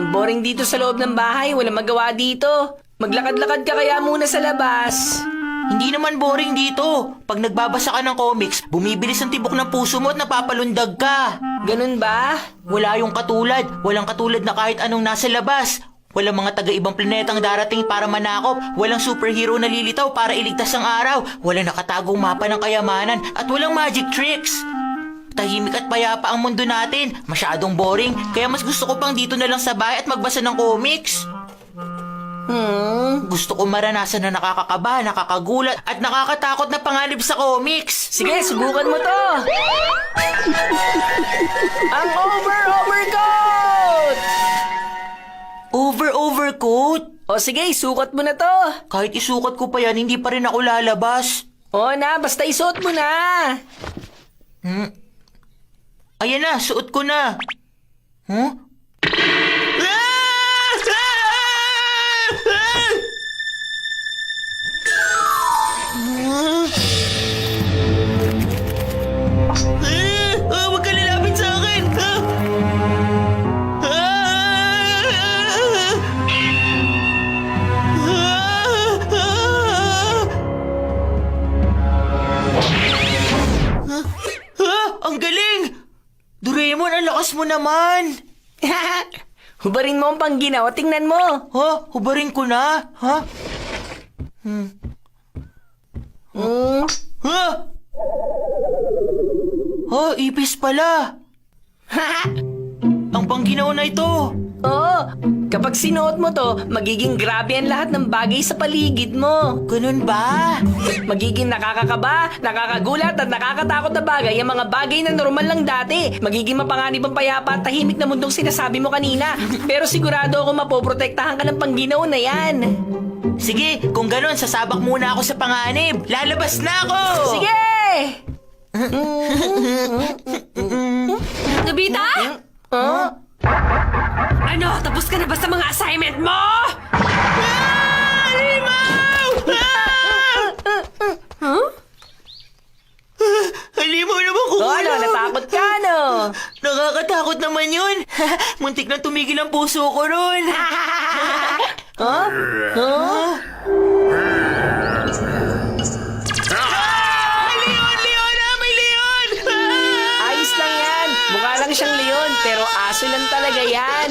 Ang boring dito sa loob ng bahay, walang magawa dito. Maglakad-lakad ka kaya muna sa labas. Hindi naman boring dito. Pag nagbabasa ka ng comics, bumibilis ang tibok ng puso mo at napapalundag ka. Ganun ba? Wala yung katulad. Walang katulad na kahit anong nasa labas. Walang mga taga-ibang planetang darating para manakop. Walang superhero na lilitaw para iligtas ang araw. Walang nakatagong mapa ng kayamanan. At walang magic tricks. Tahimik at payapa ang mundo natin. Masyadong boring. Kaya mas gusto ko pang dito na lang sa bahay at magbasa ng comics. Gusto ko maranasan na nakakakaba, nakakagulat, at nakakatakot na panganib sa comics. Sige, subukan mo to. Ang overcoat! Overcoat? O sige, sukat mo na to. Kahit isukat ko pa yan, hindi pa rin ako lalabas. O na, basta isuot mo na. Ayan na, suot ko na. Huh? Huwag ka lalapit sa akin! Ang galing! Doraemon, ang lakas mo naman! Hubarin mo ang pangginaw at tingnan mo. Ha? Hubarin ko na? Ha? Ha? Ha? Ipis pala! Ang pangginaw na ito! Oo, kapag sinuot mo to, magiging grabe ang lahat ng bagay sa paligid mo. Ganun ba? Magiging nakakakaba, nakakagulat at nakakatakot na bagay ang mga bagay na normal lang dati. Magiging mapanganib ang payapa at tahimik na mundong sinasabi mo kanina. Pero sigurado ako mapoprotektahan ka ng pangginaw na yan. Sige, kung ganun, sasabak muna ako sa panganib. Lalabas na ako! Sige! Nobita? Huh? Ano, tapos ka na ba sa mga assignment mo? Halimaw! Huh? Halimaw naman ko! Ano, natakot ka, no? Nakakatakot naman yun! Muntik na tumigil ang puso ko ron! Huh? Huh? Leon! Leon! May Leon! Ayos lang yan. Mukha lang siyang leon, pero aso lang talaga yan.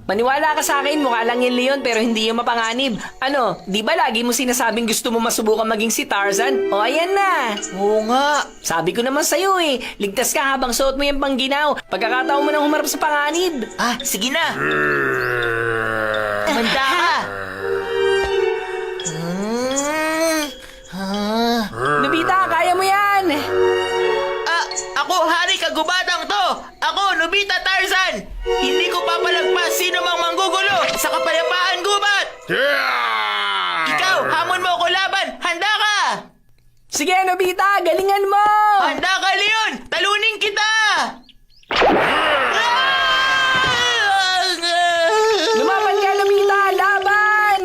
Maniwala ka sa akin, mukha lang yung leon pero hindi yung mapanganib. Ano, di ba lagi mo sinasabing gusto mo masubukan maging si Tarzan? O ayan na. Oo nga! Sabi ko naman sa'yo eh, ligtas ka habang suot mo yung pangginaw. Pagkakataon mo nang humarap sa panganib. Ah, sige na! Manda ka! Nobita, kaya mo yan. Ako, Hari Kagubatang to! Ako, Nobita Tarzan! Hindi ko papalagpas sino mang manggugulo sa kapayapaan gubat! Ikaw, hamon mo ako laban! Handa ka! Sige, Nobita, galingan mo. Handa ka, Leon! Talunin kita! Lumaban ka, Nobita, laban.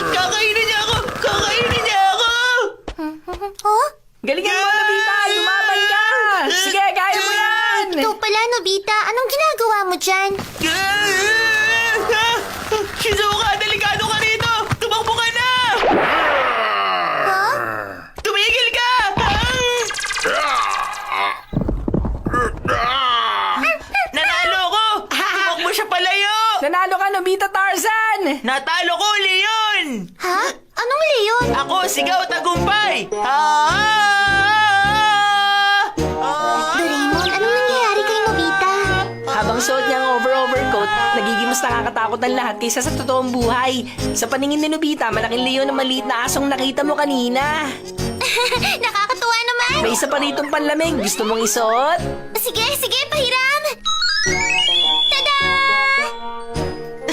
Kakainin niya ako! Kakainin niya ako! Oh? Galingan mo, Nobita, lumaban ka. Sige, kaya mo yan. Ikaw pala, Nobita. Anong ginagawa mo dyan? Shizuka, delikado ka rito! Tumakbo ka na! Huh? Tumigil ka! Nanalo ko! Tumakbo siya palayo! Nanalo ka, Nobita Tarzan. Natalo ko, Leon! Ha? Anong leon? Ako, sigaw tagumpay! Doraemon, anong nangyayari kay Nobita? Habang suot niya ang overcoat, nagiging mas nakakatakot ang lahat kaysa sa totoong buhay. Sa paningin ni Nobita, malaking leon na maliit na asong nakita mo kanina. Nakakatuwa naman. May isa pa ritong panlamig. Gusto mong isuot? Sige, sige, pahiram. Tada!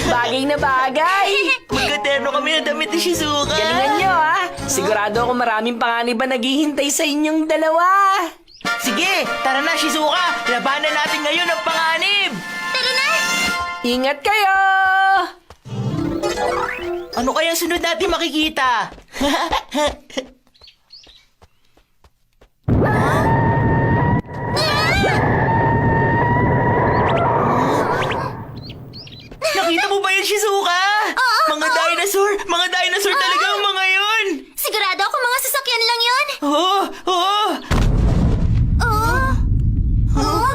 Bagay na bagay. Magkaterno kami ng damit ni Shizuka! Galingan nyo, ha? Sigurado ako maraming panganib na naghihintay sa inyong dalawa. Sige, tara na, Shizuka! Labanan natin ngayon ang panganib! Tara na! Ingat kayo! Ano kaya sunod natin makikita? Nakita mo ba yun, Shizuka? Mga dinosaur! Mga dinosaur talaga ang mga yun! Sigurado ako mga sasakyan lang yun. Oo! Oo! Oh? Oh?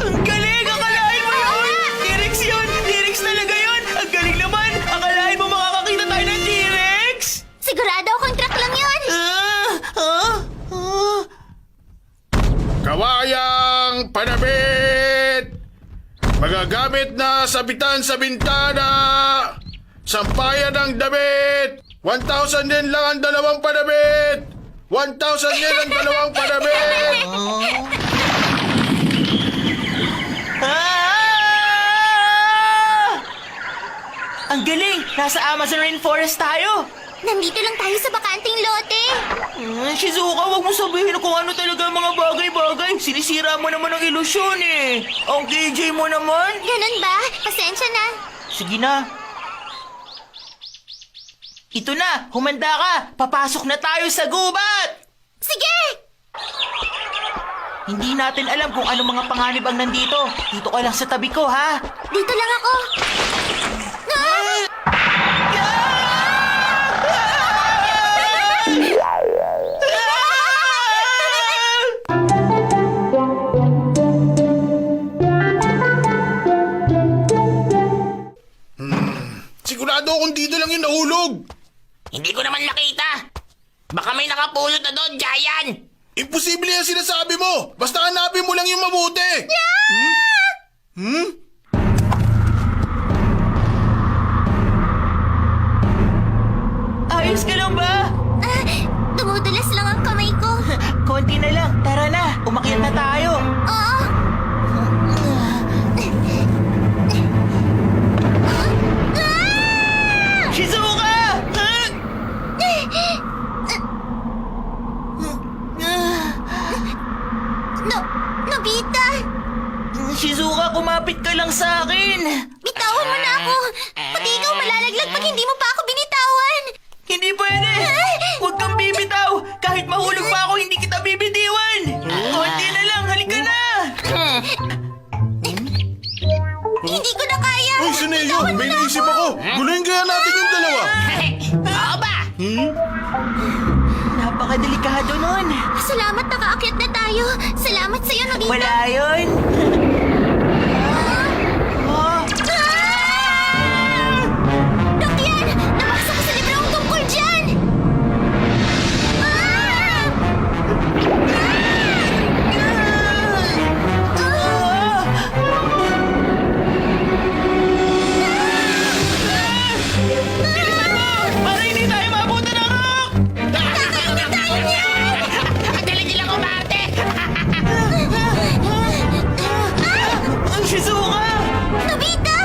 Ang galing! Akalain mo yun! T-Rex yun! T-Rex talaga yun! Ang galing naman! Akalain mo makakakita tayo ng T-Rex? Sigurado akong truck lang yun. Kawayang panabit! Magagamit na sabitan sa bintana! Sampayan ng damit! 1,000 din lang ang dalawang panabit! 1,000 din ang dalawang panabit! Ang galing! Nasa Amazon Rainforest tayo! Nandito lang tayo sa bakanting lote. Shizuka, wag mo sabihin kung ano talaga ang mga bagay-bagay. Sinisira mo naman ang ilusyon eh. Ang KJ mo naman. Ganun ba? Pasensya na. Sige na. Ito na, humanda ka. Papasok na tayo sa gubat. Sige! Hindi natin alam kung ano mga panganib ang nandito. Dito ka lang sa tabi ko, ha? Dito lang ako. Sigurado akong dito lang yung nahulog! Hindi ko naman nakita. Baka may nakapulot na doon, Giant. Imposible yan sinasabi mo! Basta hanapin mo lang yung mabuti! Ayos ka lang ba? Dumudulas lang ang kamay ko. Konti na lang. Tara na, umakyat na tayo. Oo. Shizuka! Nobita! Shizuka, kumapit ka lang sa akin. Bitawan mo na ako! Pati ikaw malalaglag pag hindi mo pa ako binitawan! Hindi pwede! Huwag kang bibitaw! Kahit mahulog pa ako, hindi kita bibitiwan! Konti na lang, halika na! Hindi ko na kaya! Ay, Suneo! May naisip ako! Guluhin kaya natin yung dalawa! Oo ba? Napakadelikado nun. Salamat nakaakyat na tayo! Salamat sa'yo, Nobita! Wala yun. Oh, Dok yan! Nabasa ko sa librong tungkol dyan! para hindi tayo mabutan ng rock! Ang galing nilang umarte. Ang Shizuka! Nobita!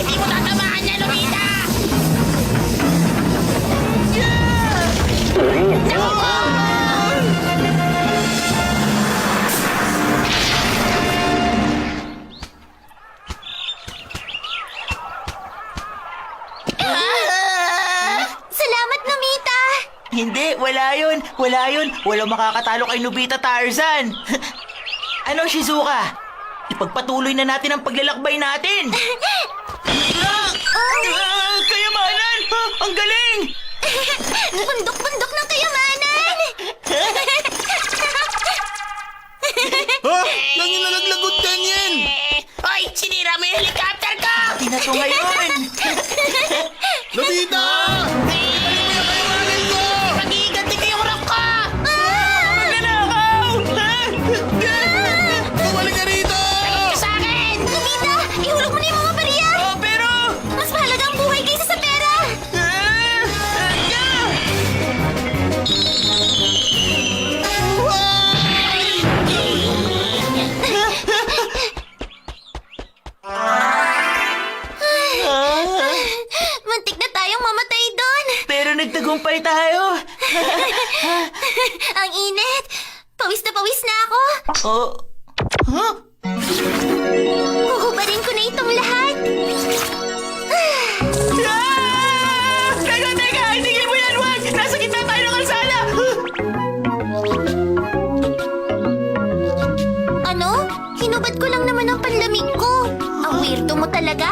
Hindi mo tatamaan niya, Lolita. Salamat, Nobita! Hindi, wala yun. Wala yun. Walang makakatalo kay Nobita Tarzan. Ano, Shizuka? Ipagpatuloy na natin ang paglalakbay natin. Kayamanan! Ang galing! Bundok-bundok ng kayamanan! Ha? Lang yung nalaglagot din yan! Hoy, sinira mo yung helicopter ko. Pati na to ngayon. Nobita! Mag-iiganti ko yung rock ko. Magnanakaw! Magsampay tayo. Ang init! Pawis na ako! Oh. Huh? Huhubarin ko na itong lahat! Ah! Teka! Itigil mo yan! Wag! Nasa gitna tayo ng kalsada! Ano? Hinubad ko lang naman ang panlamig ko. Ang weirdo mo talaga.